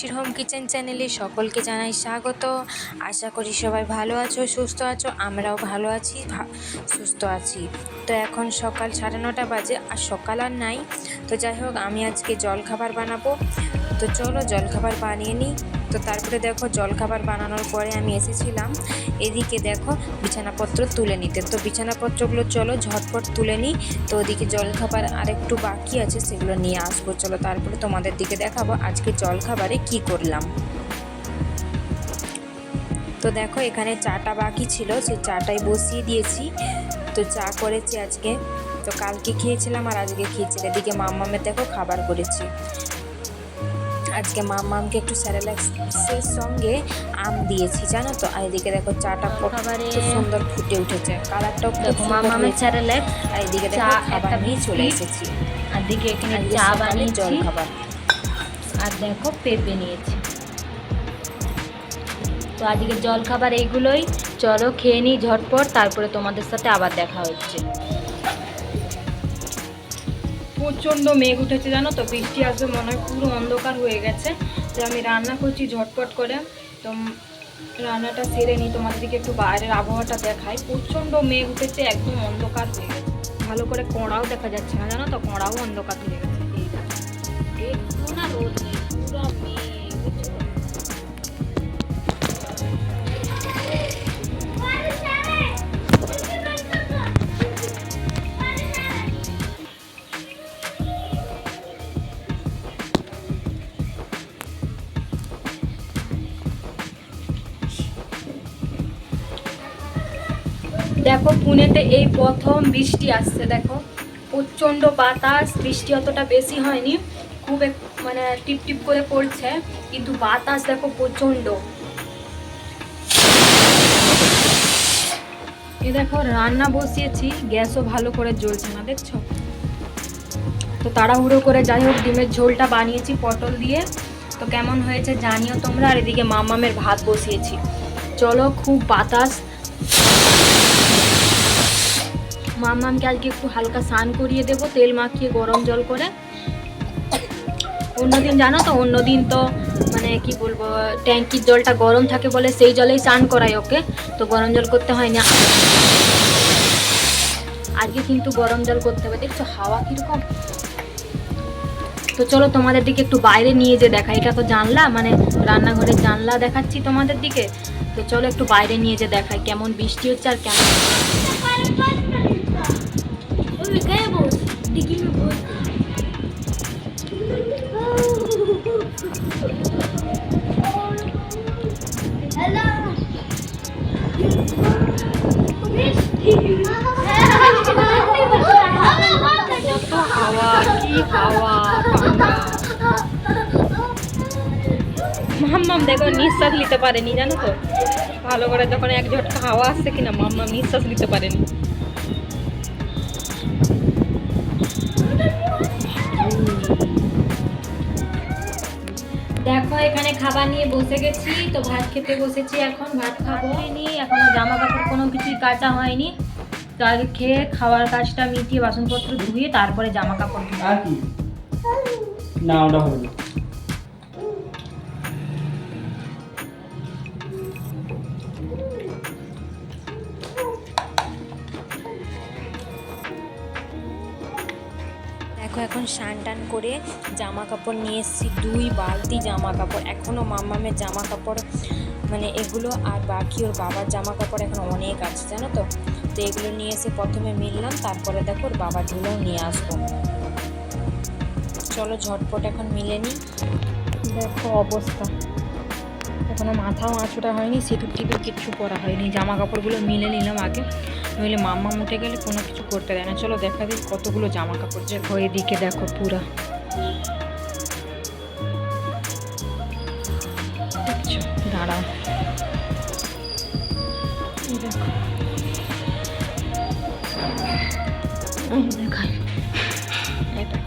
মিষ্টির home kitchen চ্যানেলে সকলকে জানাই স্বাগত। আশা করি সবাই ভালো আছো, সুস্থ আছো। আমরাও ভালো আছি, সুস্থ আছি। তো এখন সকাল 9:30 বাজে, আর সকাল আর নাই। তো যাই হোক, আমি আজকে জলখাবার বানাবো। তো চলো জলখাবার বানিয়ে নিই। তো তারপরে দেখো, জলখাবার বানানোর পরে আমি এসেছিলাম এদিকে দেখো বিছানাপত্র তুলে নিতে। তো বিছানাপত্রগুলো চলো ঝটপট তুলে নিই। তো ওদিকে জলখাবার আরেকটু বাকি আছে, সেগুলো নিয়ে আসবো। চলো তারপরে তোমাদের দিকে দেখাবো আজকে জলখাবারে কি করলাম। তো দেখো, এখানে চাটা বাকি ছিল, সেই চাটাই বসিয়ে দিয়েছি। তো চা করেছি আজকে। তো কালকে খেয়েছিলাম আর আজকে খেয়েছি। এদিকে মাম্মামের দেখো খাবার করেছি। আজকে মাম্মামকে একটু স্যারেলাক্সের সঙ্গে আম দিয়েছি, জানো তো। আর এদিকে দেখো চাটা খুব সুন্দর ফুটে উঠেছে, কালারটাও খুব সুন্দর হয়েছে। আর এদিকে দেখো খাবার নিয়ে চলে এসেছি। আর দিকে এখানে চা বানিয়ে জলখাবার, আর দেখো পেঁপে নিয়েছি। তো আজকে জলখাবার এইগুলোই। চলো খেয়ে নিই ঝটপট, তারপরে তোমাদের সাথে আবার দেখা হচ্ছে। প্রচণ্ড মেঘ উঠেছে, জানো তো, বৃষ্টি আসবে মনে হয়, পুরো অন্ধকার হয়ে গেছে। তো আমি রান্না করছি ঝটপট করে। তো রান্নাটা সেরে নিই, তোমাদেরকে একটু বাইরের আবহাওয়াটা দেখাই। প্রচণ্ড মেঘ উঠেছে, একদম অন্ধকার হয়ে গেছে। ভালো করে কড়াও দেখা যাচ্ছে না, জানো তো, কড়াও অন্ধকার হয়ে গেছে। একটু না রোদ নেই, পুরো মেঘ। দেখো পুনেতে এই প্রথম বৃষ্টি আসছে। দেখো প্রচণ্ড বাতাস, বৃষ্টি অতটা বেশি হয়নি, খুব মানে টিপ টিপ করে পড়ছে, কিন্তু বাতাস দেখো প্রচণ্ড। এ দেখো রান্না বসিয়েছি, গ্যাসও ভালো করে জ্বলছে না, দেখছো। তো তাড়াহুড়ো করে যাই হোক ডিমের ঝোলটা বানিয়েছি পটল দিয়ে। তো কেমন হয়েছে জানিও তোমরা। আর এদিকে মামামের ভাত বসিয়েছি। চলো, খুব বাতাস। মামামকে আজকে একটু হালকা স্নান করিয়ে দেবো, তেল মাখিয়ে গরম জল করে। অন্যদিন জানো তো, অন্যদিন তো মানে কি বলবো, ট্যাঙ্কির জলটা গরম থাকে বলে সেই জলেই স্নান করাই ওকে। তো গরম জল করতে হয় না, আজকে কিন্তু গরম জল করতে হবে। দেখছো হাওয়া কিরকম। তো চলো তোমাদের দিকে একটু বাইরে নিয়ে যে দেখা, এটা তো জানলা, মানে রান্নাঘরের জানলা দেখাচ্ছি তোমাদের দিকে। তো চলো একটু বাইরে নিয়ে যে দেখাই কেমন বৃষ্টি হচ্ছে আর কেমন। হাওয়া, কি হাওয়া। মাম্মাম দেখো নিঃশ্বাস নিতে পারেনি, জানো তো, ভালো করে যখন এক ঝটকা হাওয়া আসছে কিনা, মাম্মাম নিঃশ্বাস নিতে পারেনি। দেখো এখানে খাবার নিয়ে বসে গেছি। তো ভাত খেতে বসেছি, এখন ভাত খাবো। এখনো জামা কাপড় কোনো কিছুই কাচা হয়নি। তো আগে খেয়ে খাওয়ার কাজটা মিটিয়ে বাসনপত্র ধুয়ে তারপরে জামা কাপড় ধুয়ে। আর কি না, ওটা হবে না। দেখো এখন স্নান টান করে জামা কাপড় নিয়ে এসেছি, 2 বালতি জামা কাপড়। এখনও মাম্মামের জামা কাপড় মানে এগুলো আর বাকি, ওর বাবার জামা কাপড় এখন অনেক আছে, জানো তো। তো এগুলো নিয়ে এসে প্রথমে মিললাম, তারপরে দেখো ওর বাবারগুলোও নিয়ে আসবো। চলো ঝটপট এখন মিলে নিই। দেখো অবস্থা, এখনো মাথাও আঁচড়া হয়নি, সিঁদুর টিঁদুর কিচ্ছু পরা হয়নি। জামা কাপড়গুলো মিলে নিলাম আগে, নইলে মাম্মা উঠে গেলে কোনো কিছু করতে দেয় না। চলো দেখা দিই কতগুলো জামা কাপড়। দেখো এদিকে দেখো পুরা, দেখছো, দাঁড়াও দেখো, দেখাই, দেখো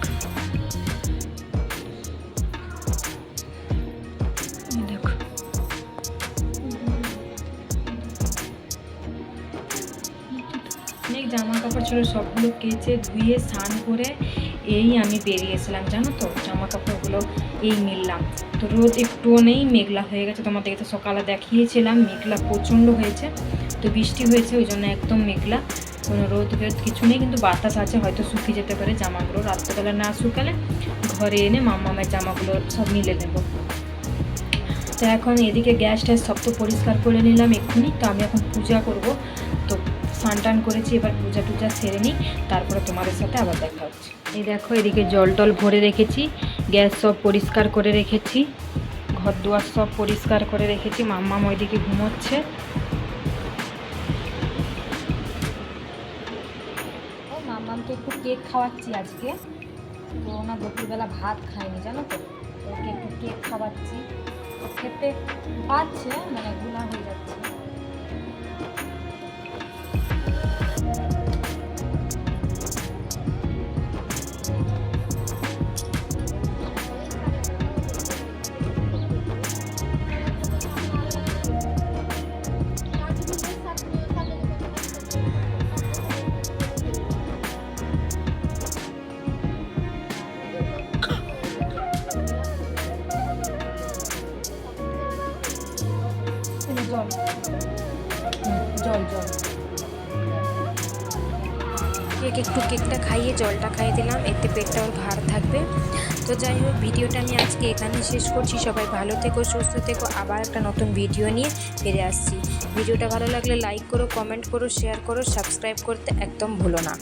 দেখো। অনেক জামা কাপড় কাপড় সবগুলো কেচে ধুয়ে স্নান করে এই আমি বেরিয়েছিলাম, জানো তো, জামা কাপড়গুলো এই মিললাম। তো রোদ একটুও নেই, মেঘলা হয়ে গেছে। তোমাদেরকে তো সকালে দেখিয়েছিলাম মেঘলা প্রচণ্ড হয়েছে, তো বৃষ্টি হয়েছে ওই জন্য একদম মেঘলা, কোনো রোদ কিছু নেই, কিন্তু বাতাস আছে, হয়তো শুকিয়ে যেতে পারে জামাগুলো। রাত্রেবেলা না শুকালে ঘরে এনে মামামের জামাগুলো সব মিলে নেব। তো এখন এদিকে গ্যাস ট্যাস সব তো পরিষ্কার করে নিলাম এক্ষুনি। তো আমি এখন পূজা করব, তো স্নান টান করেছি, এবার পূজা টুজা সেরে নিই, তারপরে তোমাদের সাথে আবার দেখা হচ্ছে। এই দেখো এদিকে জল টল ভরে রেখেছি, গ্যাস সব পরিষ্কার করে রেখেছি, ঘর দুয়ার সব পরিষ্কার করে রেখেছি। মাম্মাম ওইদিকে ঘুমোচ্ছে। ও মাম্মামকে একটু কেক খাওয়াচ্ছি আজকে, তো ওনা দুপুরবেলা ভাত খায়নি, জানো তো, ওকে একটু কেক খাওয়াচ্ছি। খেতে পাচ্ছে, মানে গুলা হয়ে যাচ্ছে। জল জল জল কেকটা খাইয়ে জলটা খাইয়ে দিলাম, এতে পেটটা ওর ভার থাকবে। তো যাই হোক, ভিডিওটা আমি আজকে এখানে শেষ করছি। সবাই ভালো থেকো, সুস্থ থেকো, আবার একটা নতুন ভিডিও নিয়ে ফিরে আসছি। ভিডিওটা ভালো লাগলে লাইক করো, কমেন্ট করো, শেয়ার করো, সাবস্ক্রাইব করতে একদম ভুলো না।